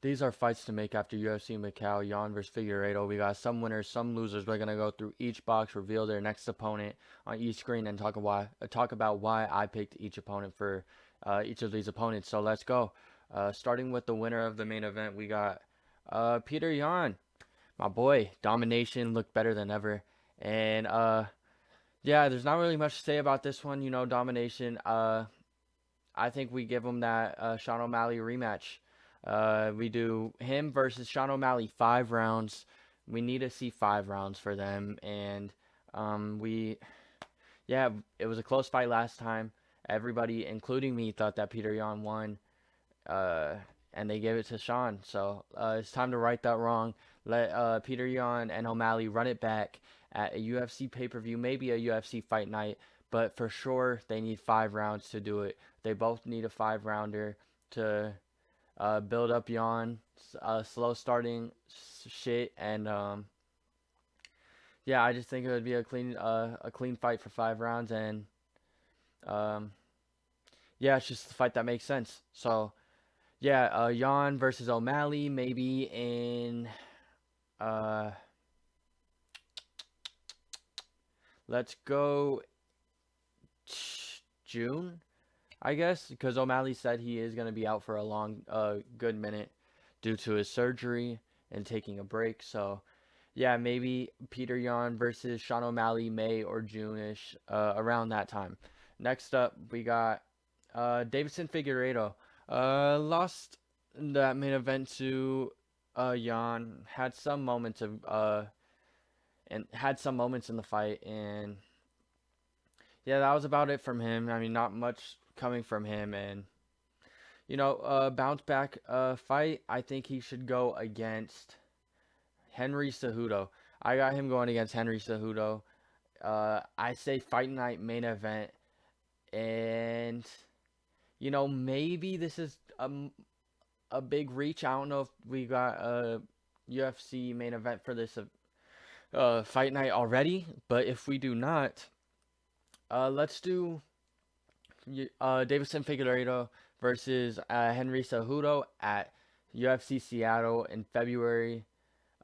These are fights to make after UFC Macau, Yan versus Figueredo. We got some winners, some losers. We're gonna go through each box, reveal their next opponent on each screen, and talk about why I picked each opponent for each of these opponents. So let's go. Starting with the winner of the main event, we got Peter Yan, my boy. Domination looked better than ever, and yeah, there's not really much to say about this one. Domination. I think we give him that Sean O'Malley rematch. We do him versus Sean O'Malley 5 rounds. We need to see 5 rounds for them, and we yeah, it was a close fight last time. Everybody, including me, thought that Peter Yan won, uh, and they gave it to Sean. So it's time to right that wrong. Let Peter Yan and O'Malley run it back at a UFC pay-per-view, maybe a UFC fight night, but for sure they need 5 rounds to do it. They both need a 5 rounder to build up Yan, slow starting shit, and yeah, I just think it would be a clean fight for 5 rounds, and um, yeah, it's just a fight that makes sense. So yeah, Yan versus O'Malley, maybe in uh, let's go June, I guess, because O'Malley said he is gonna be out for a good minute due to his surgery and taking a break. So yeah, maybe Peter Yan versus Sean O'Malley, May or June-ish, around that time. Next up, we got Davidson Figueredo. Lost that main event to Yan. Had some moments in the fight, and yeah, that was about it from him. I mean, not much coming from him, and bounce back fight. I think he should go against Henry Cejudo. I got him going against Henry Cejudo. I say fight night main event, and maybe this is a big reach. I don't know if we got a UFC main event for this fight night already, but if we do not, let's do Davidson Figueiredo versus Henry Cejudo at UFC Seattle in February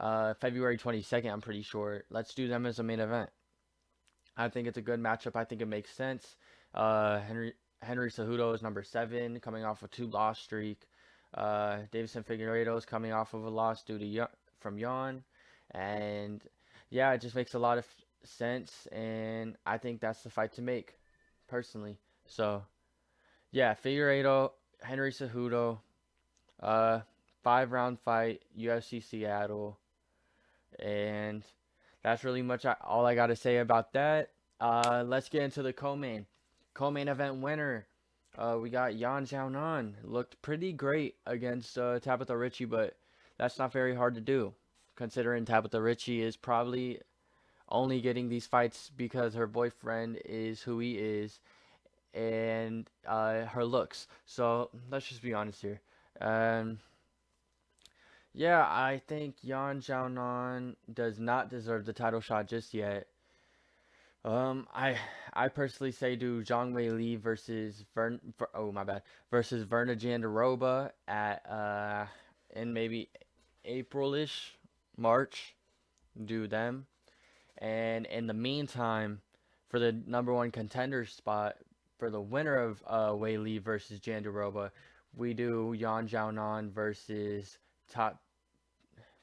22nd. I'm pretty sure. Let's do them as a main event. I think it's a good matchup. I think it makes sense. Henry Cejudo is number 7, coming off a 2-loss streak. Davidson Figueiredo is coming off of a loss from Yan, and yeah, it just makes a lot of sense, and I think that's the fight to make, personally. So yeah, Figueiredo, Henry Cejudo, uh, 5 round fight, UFC Seattle, and that's really much all I got to say about that. Let's get into the co-main. Co-main event winner. We got Yan Xiaonan. Looked pretty great against Tabitha Ricci, but that's not very hard to do, considering Tabitha Ricci is probably only getting these fights because her boyfriend is who he is, and her looks. So let's just be honest here. Um, yeah, I think Yan Xiaonan does not deserve the title shot just yet. Um, I I personally say do Zhang Wei Li versus oh my bad, versus Verna Jandiroba at in maybe April-ish, March. Do them. And in the meantime, for the number one contender spot, for the winner of Wei Li versus Jandiroba, we do Yan Xiaonan versus Ta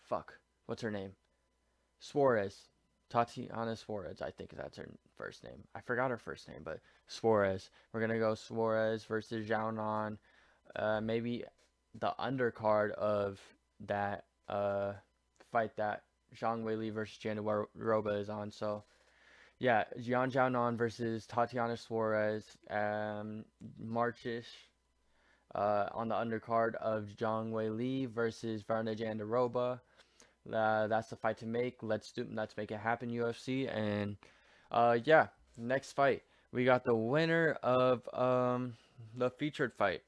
fuck, what's her name? Suarez. Tatiana Suarez, I think that's her first name. I forgot her first name, but Suarez. We're gonna go Suarez versus Xiaonan. Maybe the undercard of that fight that Zhang Weili versus Jandiroba is on. So yeah, Yan Xiaonan versus Tatiana Suarez, Marchish, on the undercard of Zhang Weili versus Varna Jandiroba. That's the fight to make. Let's make it happen, UFC. And yeah, next fight we got the winner of the featured fight,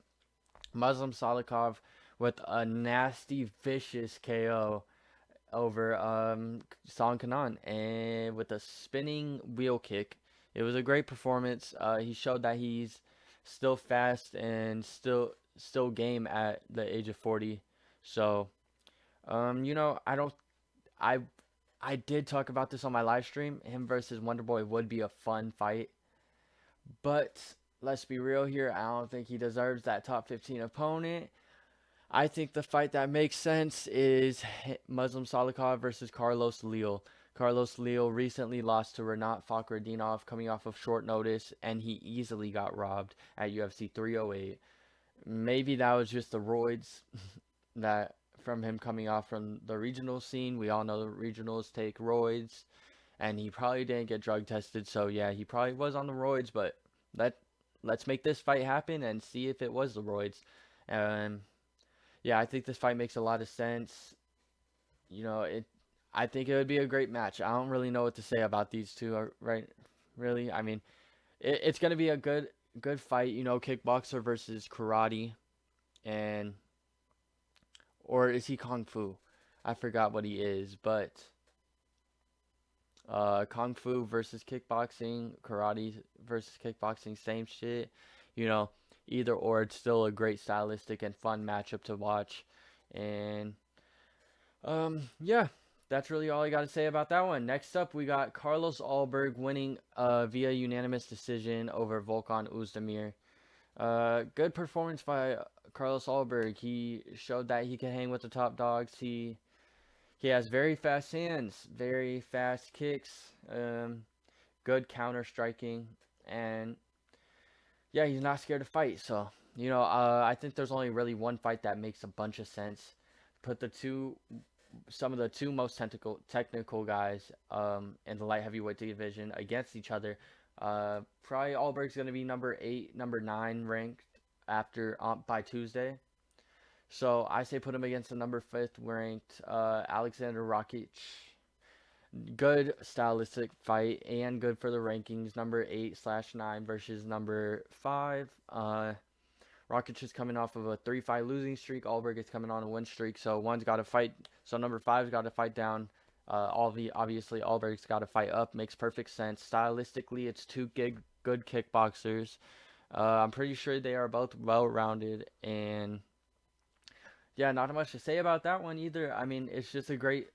Muslim Salikov, with a nasty, vicious KO over Song Kanan, and with a spinning wheel kick. It was a great performance. He showed that he's still fast and still game at the age of 40. So, you know, I I did talk about this on my live stream. Him versus Wonderboy would be a fun fight, but let's be real here. I don't think he deserves that top 15 opponent. I think the fight that makes sense is Muslim Salikov versus Carlos Leal. Carlos Leal recently lost to Renat Fakhretdinov coming off of short notice, and he easily got robbed at UFC 308. Maybe that was just the roids that from him coming off from the regional scene. We all know the regionals take roids, and he probably didn't get drug tested. So yeah, he probably was on the roids. But let let's make this fight happen and see if it was the roids. Um, yeah, I think this fight makes a lot of sense. You know, it. I think it would be a great match. I don't really know what to say about these two, right? Really, I mean, it's gonna be a good fight. You know, kickboxer versus karate, and or is he kung fu? I forgot what he is, but kung fu versus kickboxing, karate versus kickboxing, same shit. You know, either or, it's still a great stylistic and fun matchup to watch. And yeah, that's really all I got to say about that one. Next up, we got Carlos Alberg winning via unanimous decision over Volkan Oezdemir. Good performance by Carlos Alberg. He showed that he can hang with the top dogs. He has very fast hands, very fast kicks, good counter striking, and yeah, he's not scared to fight. So you know, I think there's only really one fight that makes a bunch of sense. Put some of the two most technical guys in the light heavyweight division against each other. Probably Alberg's gonna be number 8, number 9 ranked after by Tuesday. So I say put him against the number 5th ranked Alexander Rakic. Good stylistic fight and good for the rankings. Number 8/9 versus number 5. Rakic is coming off of a 3-5 losing streak. Alberg is coming on a win streak. So one's got to fight. So number 5's got to fight down. Obviously, Alberg's got to fight up. Makes perfect sense. Stylistically, it's two good kickboxers. I'm pretty sure they are both well-rounded, and yeah, not much to say about that one either. I mean, it's just a great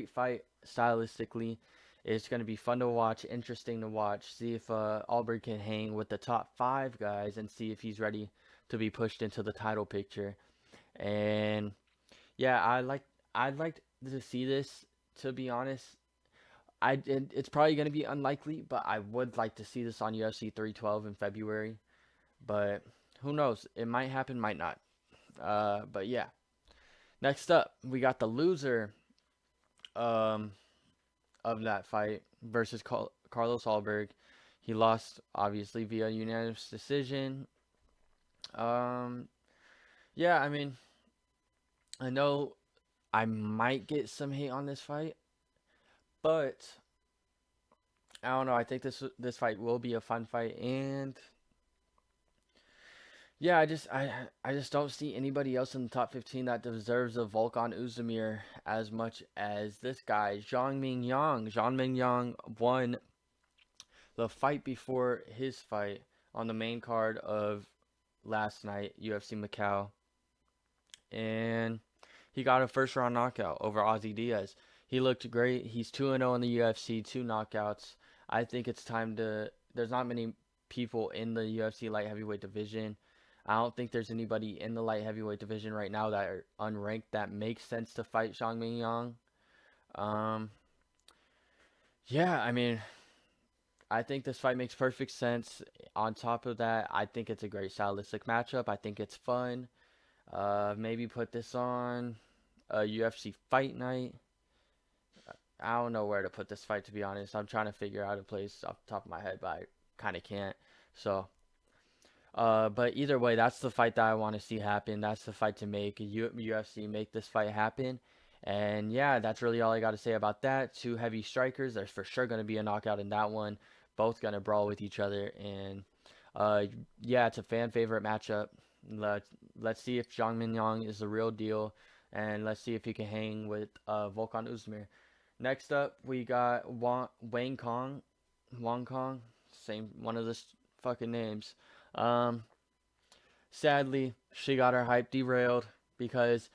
fight stylistically. It's going to be fun to watch, interesting to watch. See if Alberg can hang with the top 5 guys and see if he's ready to be pushed into the title picture. And yeah, I'd like to see this. To be honest, it's probably going to be unlikely, but I would like to see this on UFC 312 in February. But who knows? It might happen, might not. But yeah. Next up, we got the loser um, of that fight versus Carlos Alberg. He lost, obviously, via unanimous decision. Um, yeah, I mean, I know I might get some hate on this fight, but I don't know. I think this fight will be a fun fight, and yeah, I just don't see anybody else in the top 15 that deserves a Volkan Oezdemir as much as this guy, Zhang Mingyang. Zhang Mingyang won the fight before his fight on the main card of last night, UFC Macau, and he got a first round knockout over Ozzy Diaz. He looked great. He's 2-0 in the UFC, 2 knockouts. I think it's time to. There's not many people in the UFC light heavyweight division. I don't think there's anybody in the light heavyweight division right now that are unranked that makes sense to fight Zhang Mingyang. Um, yeah, I mean, I think this fight makes perfect sense. On top of that, I think it's a great stylistic matchup. I think it's fun. Maybe put this on a UFC fight night. I don't know where to put this fight, to be honest. I'm trying to figure out a place off the top of my head, but I kind of can't. So, but either way, that's the fight that I want to see happen. That's the fight to make. UFC make this fight happen. And yeah, that's really all I got to say about that. Two heavy strikers. There's for sure going to be a knockout in that one. Both going to brawl with each other. And uh, yeah, it's a fan favorite matchup. Let's see if Zhang Mingyang is the real deal. And let's see if he can hang with Volkan Oezdemir. Next up, we got Wang Kong. Wang Kong. Same one of the fucking names. Um, Sadly, she got her hype derailed because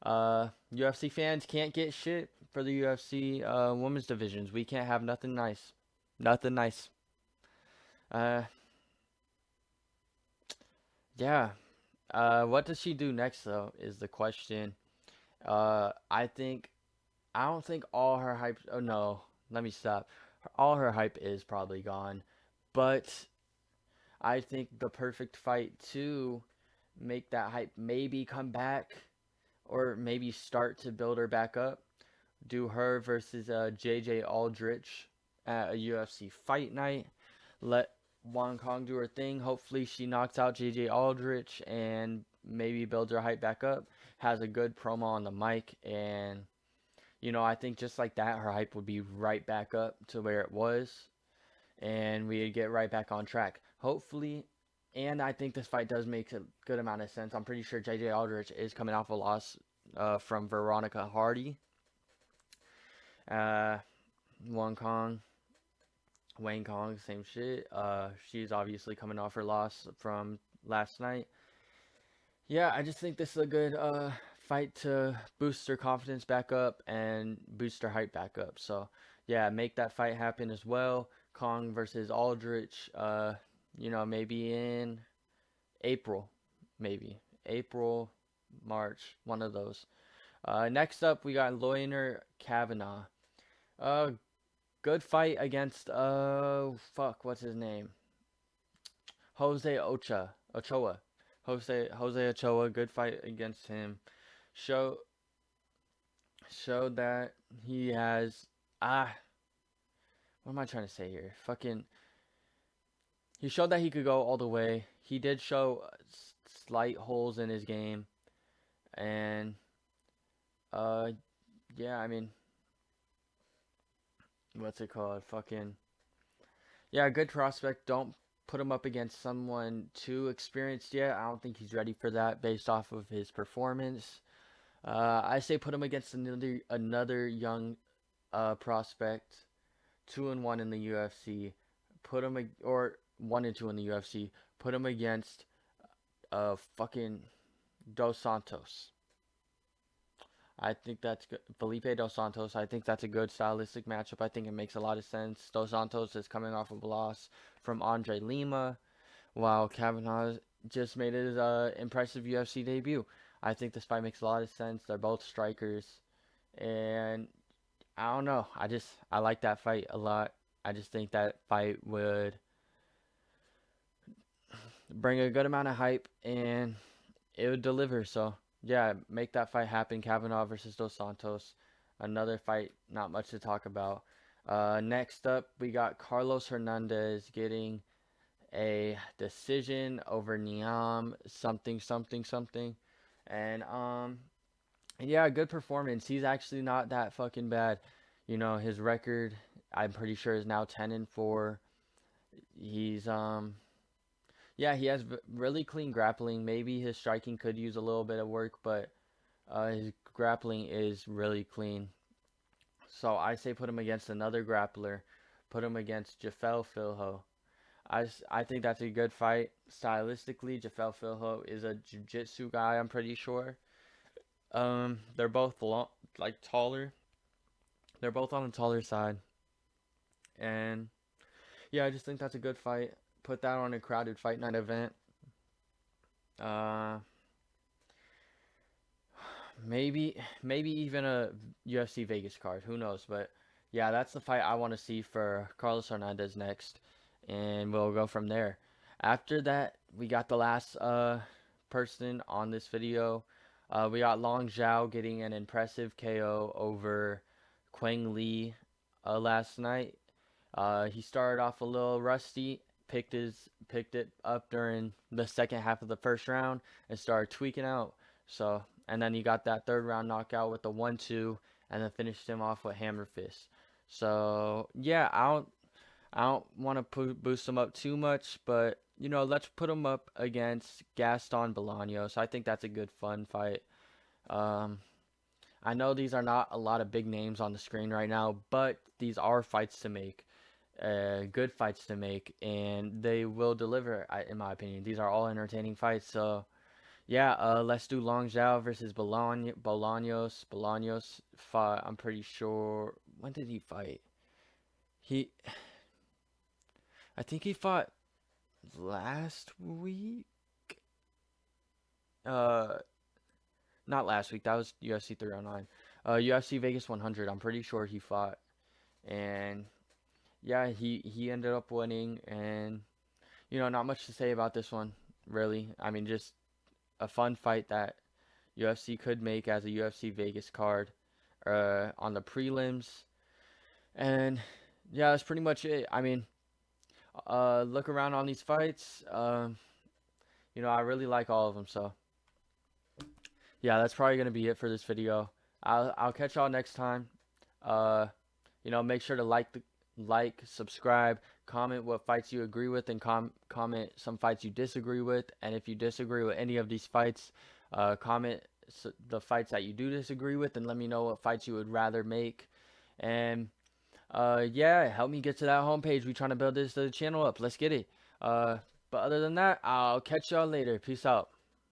UFC fans can't get shit for the UFC women's divisions. We can't have nothing nice. Nothing nice. Uh, yeah. What does she do next though is the question. I think I don't think all her hype. Oh no, let me stop. All her hype is probably gone, but I think the perfect fight to make that hype maybe come back or maybe start to build her back up. Do her versus JJ Aldrich at a UFC fight night. Let Wong Kong do her thing. Hopefully she knocks out JJ Aldrich and maybe builds her hype back up. Has a good promo on the mic, and I think just like that, her hype would be right back up to where it was, and we'd get right back on track. Hopefully, and I think this fight does make a good amount of sense. I'm pretty sure JJ Aldrich is coming off a loss from Veronica Hardy. Uh, Wong Kong, Wayne Kong, same shit. She's obviously coming off her loss from last night. Yeah, I just think this is a good fight to boost her confidence back up and boost her hype back up. So yeah, make that fight happen as well. Kong versus Aldrich. Maybe in April, maybe April, March, one of those. Next up, we got Loyner Kavanaugh. Uh, Good fight against fuck, what's his name? Ochoa. Jose Ochoa. Good fight against him. Show Showed that he has ah. What am I trying to say here? Fucking. He showed that he could go all the way. He did show slight holes in his game, and uh, yeah. I mean, what's it called? Fucking yeah, good prospect. Don't put him up against someone too experienced yet. I don't think he's ready for that based off of his performance. I say put him against another young prospect, 2-1 in the UFC. Or 1-2 in the UFC. Put him against fucking Dos Santos. I think that's good. Felipe Dos Santos. I think that's a good stylistic matchup. I think it makes a lot of sense. Dos Santos is coming off of a loss from Andre Lima, while Kavanaugh just made his impressive UFC debut. I think this fight makes a lot of sense. They're both strikers, and I don't know. I like that fight a lot. I just think that fight would bring a good amount of hype and it would deliver. So yeah, make that fight happen. Kavanaugh versus Dos Santos. Another fight, not much to talk about. Next up, we got Carlos Hernandez getting a decision over Niam something something something, and yeah, good performance. He's actually not that fucking bad. His record, I'm pretty sure, is now 10-4. He's Yeah, he has really clean grappling. Maybe his striking could use a little bit of work, but his grappling is really clean. So I say put him against another grappler. Put him against Jafel Filho. I think that's a good fight. Stylistically, Jafel Filho is a jiu-jitsu guy, I'm pretty sure. They're both taller. They're both on the taller side. And yeah, I just think that's a good fight. Put that on a crowded fight night event. Uh, maybe even a UFC Vegas card. Who knows? But yeah, that's the fight I want to see for Carlos Hernandez next, and we'll go from there. After that, we got the last person on this video. We got Long Zhao getting an impressive KO over Quang Lee last night. He started off a little rusty, picked it up during the second half of the first round and started tweaking out. So, and then he got that third round knockout with the 1-2 and then finished him off with hammer fist. So, yeah, I don't want to boost him up too much, but let's put him up against Gaston Bolaños. I think that's a good fun fight. Um, I know these are not a lot of big names on the screen right now, but these are fights to make, good fights to make, and they will deliver, in my opinion. These are all entertaining fights, so Yeah, let's do Long Zhao versus Bolaños fought, I'm pretty sure. When did he fight? He, I think he fought last week. Uh, Not last week. That was UFC 309. UFC Vegas 100. I'm pretty sure he fought, and yeah, he ended up winning. And not much to say about this one, really. I mean, just a fun fight that UFC could make as a UFC Vegas card, on the prelims. And yeah, that's pretty much it. I mean, look around on these fights. I really like all of them. So yeah, that's probably gonna be it for this video. I'll catch y'all next time. Uh, make sure to subscribe, comment what fights you agree with, and comment some fights you disagree with. And if you disagree with any of these fights, comment the fights that you do disagree with, and let me know what fights you would rather make. And yeah, help me get to that homepage. We trying to build this channel up. Let's get it. Uh, but other than that, I'll catch y'all later. Peace out.